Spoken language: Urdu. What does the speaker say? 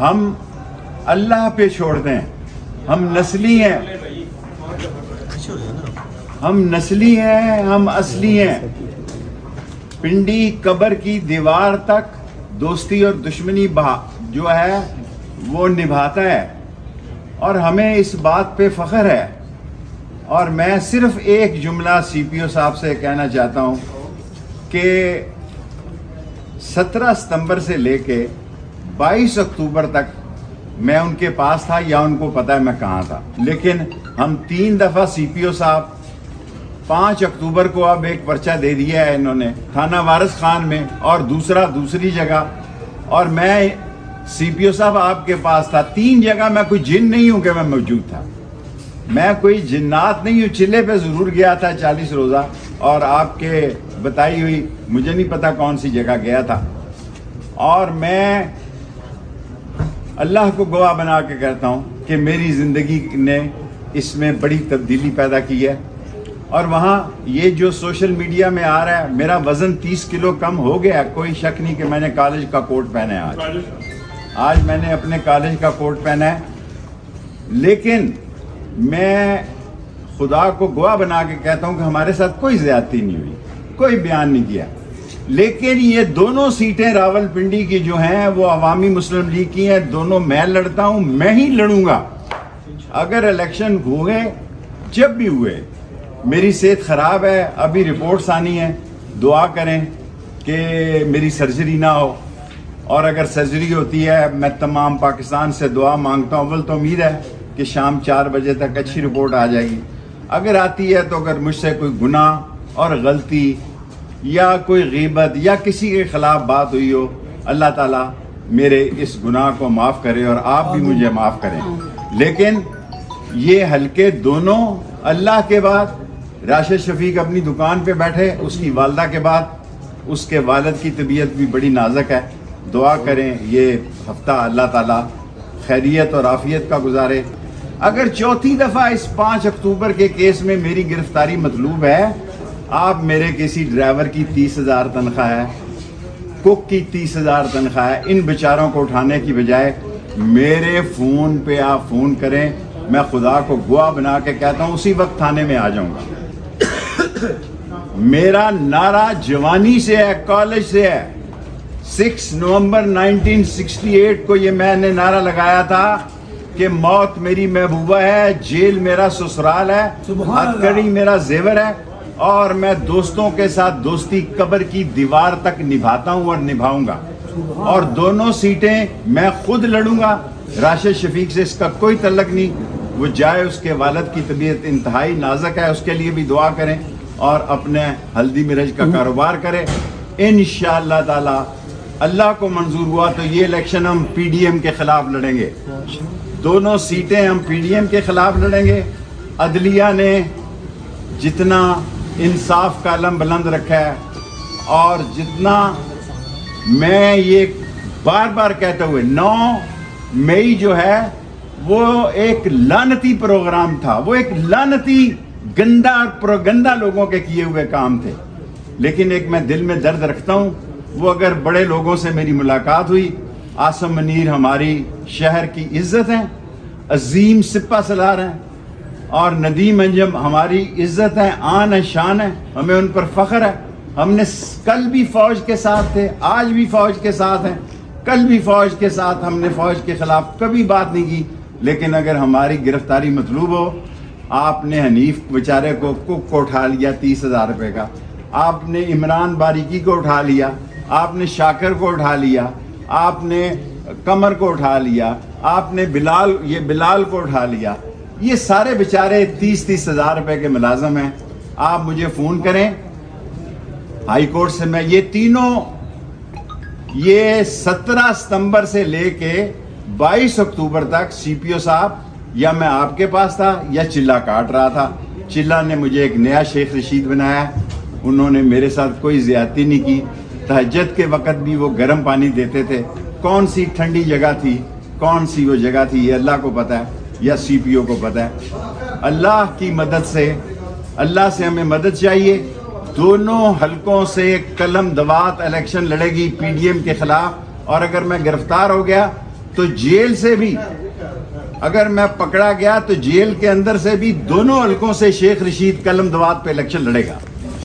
ہم اللہ پہ چھوڑ دیں. ہم نسلی ہیں, ہم اصلی ہیں. پنڈی قبر کی دیوار تک دوستی اور دشمنی جو ہے وہ نبھاتا ہے, اور ہمیں اس بات پہ فخر ہے. اور میں صرف ایک جملہ سی پی او صاحب سے کہنا چاہتا ہوں کہ 17 ستمبر سے لے کے 22 اکتوبر تک میں ان کے پاس تھا, یا ان کو پتا ہے میں کہاں تھا. لیکن ہم 3 دفعہ سی پی او صاحب 5 اکتوبر کو اب ایک پرچہ دے دیا ہے انہوں نے تھانہ وارث خان میں, اور دوسری جگہ. اور میں سی پی او صاحب آپ کے پاس تھا 3 جگہ. میں کوئی جن نہیں ہوں کہ میں موجود تھا, میں کوئی جنات نہیں ہوں. چلے پہ ضرور گیا تھا 40 روزہ, اور آپ کے بتائی ہوئی مجھے نہیں پتا کون سی جگہ گیا تھا. اور میں اللہ کو گواہ بنا کے کہتا ہوں کہ میری زندگی نے اس میں بڑی تبدیلی پیدا کی ہے. اور وہاں یہ جو سوشل میڈیا میں آ رہا ہے, میرا وزن 30 کلو کم ہو گیا. کوئی شک نہیں کہ میں نے کالج کا کوٹ پہنا ہے. آج میں نے اپنے کالج کا کوٹ پہنا ہے. لیکن میں خدا کو گواہ بنا کے کہتا ہوں کہ ہمارے ساتھ کوئی زیادتی نہیں ہوئی, کوئی بیان نہیں کیا. لیکن یہ دونوں سیٹیں راول پنڈی کی جو ہیں وہ عوامی مسلم لیگ کی ہیں. دونوں میں لڑتا ہوں, میں ہی لڑوں گا. اگر الیکشن ہوئے, جب بھی ہوئے, میری صحت خراب ہے, ابھی رپورٹس آنی ہے, دعا کریں کہ میری سرجری نہ ہو. اور اگر سرجری ہوتی ہے, میں تمام پاکستان سے دعا مانگتا ہوں. اول تو امید ہے کہ شام 4 بجے تک اچھی رپورٹ آ جائے گی. اگر آتی ہے تو اگر مجھ سے کوئی گناہ اور غلطی یا کوئی غیبت یا کسی کے خلاف بات ہوئی ہو, اللہ تعالیٰ میرے اس گناہ کو معاف کرے, اور آپ بھی مجھے معاف کریں. لیکن یہ حلقے دونوں, اللہ کے بعد راشد شفیق اپنی دکان پہ بیٹھے, اس کی والدہ کے بعد اس کے والد کی طبیعت بھی بڑی نازک ہے. دعا کریں یہ ہفتہ اللہ تعالیٰ خیریت اور عافیت کا گزارے. اگر چوتھی دفعہ اس 5 اکتوبر کے کیس میں میری گرفتاری مطلوب ہے, آپ میرے کسی ڈرائیور کی 30,000 تنخواہ ہے, کک کی 30,000 تنخواہ ہے, ان بیچاروں کو اٹھانے کی بجائے میرے فون پہ آپ فون کریں. میں خدا کو گواہ بنا کے کہتا ہوں اسی وقت تھانے میں آ جاؤں گا. میرا نعرہ جوانی سے ہے, کالج سے ہے. 6 نومبر 1968 کو یہ میں نے نعرہ لگایا تھا کہ موت میری محبوبہ ہے, جیل میرا سسرال ہے, ہتھکڑی میرا زیور ہے, اور میں دوستوں کے ساتھ دوستی قبر کی دیوار تک نبھاتا ہوں اور نبھاؤں گا. اور دونوں سیٹیں میں خود لڑوں گا. راشد شفیق سے اس کا کوئی تعلق نہیں, وہ جائے, اس کے والد کی طبیعت انتہائی نازک ہے, اس کے لیے بھی دعا کریں, اور اپنے ہلدی مرج کا کاروبار کریں. انشاءاللہ تعالی اللہ کو منظور ہوا تو یہ الیکشن ہم پی ڈی ایم کے خلاف لڑیں گے. دونوں سیٹیں ہم پی ڈی ایم کے خلاف لڑیں گے. عدلیہ نے جتنا انصاف کا علم بلند رکھا ہے, اور جتنا میں یہ بار بار کہتے ہوئے 9 مئی جو ہے وہ ایک لعنتی پروگرام تھا, وہ ایک لعنتی گندا اور پروگندا لوگوں کے کیے ہوئے کام تھے. لیکن ایک میں دل میں درد رکھتا ہوں, وہ اگر بڑے لوگوں سے میری ملاقات ہوئی, عاصم منیر ہماری شہر کی عزت ہیں, عظیم سپہ سالار ہیں, اور ندیم انجم ہماری عزت ہیں, آن ہے, شان ہے, ہمیں ان پر فخر ہے. ہم نے کل بھی فوج کے ساتھ تھے, آج بھی فوج کے ساتھ ہیں, کل بھی فوج کے ساتھ. ہم نے فوج کے خلاف کبھی بات نہیں کی. لیکن اگر ہماری گرفتاری مطلوب ہو, آپ نے حنیف بیچارے کو کک کو اٹھا لیا 30,000 روپے کا, آپ نے عمران باریکی کو اٹھا لیا, آپ نے شاکر کو اٹھا لیا, آپ نے قمر کو اٹھا لیا, آپ نے بلال کو اٹھا لیا. یہ سارے بیچارے 30,000 روپے کے ملازم ہیں. آپ مجھے فون کریں ہائی کورٹ سے. میں یہ تینوں, یہ 17 ستمبر سے لے کے 22 اکتوبر تک سی پی او صاحب, یا میں آپ کے پاس تھا یا چلا کاٹ رہا تھا. چلا نے مجھے ایک نیا شیخ رشید بنایا, انہوں نے میرے ساتھ کوئی زیادتی نہیں کی. تہجد کے وقت بھی وہ گرم پانی دیتے تھے. کون سی ٹھنڈی جگہ تھی, کون سی وہ جگہ تھی, یہ اللہ کو پتہ ہے یا سی پی او کو پتہ ہے. اللہ کی مدد سے, اللہ سے ہمیں مدد چاہیے. دونوں حلقوں سے قلم دوات الیکشن لڑے گی پی ڈی ایم کے خلاف. اور اگر میں گرفتار ہو گیا تو جیل سے بھی اگر میں پکڑا گیا تو جیل کے اندر سے بھی دونوں حلقوں سے شیخ رشید قلم دوات پہ الیکشن لڑے گا.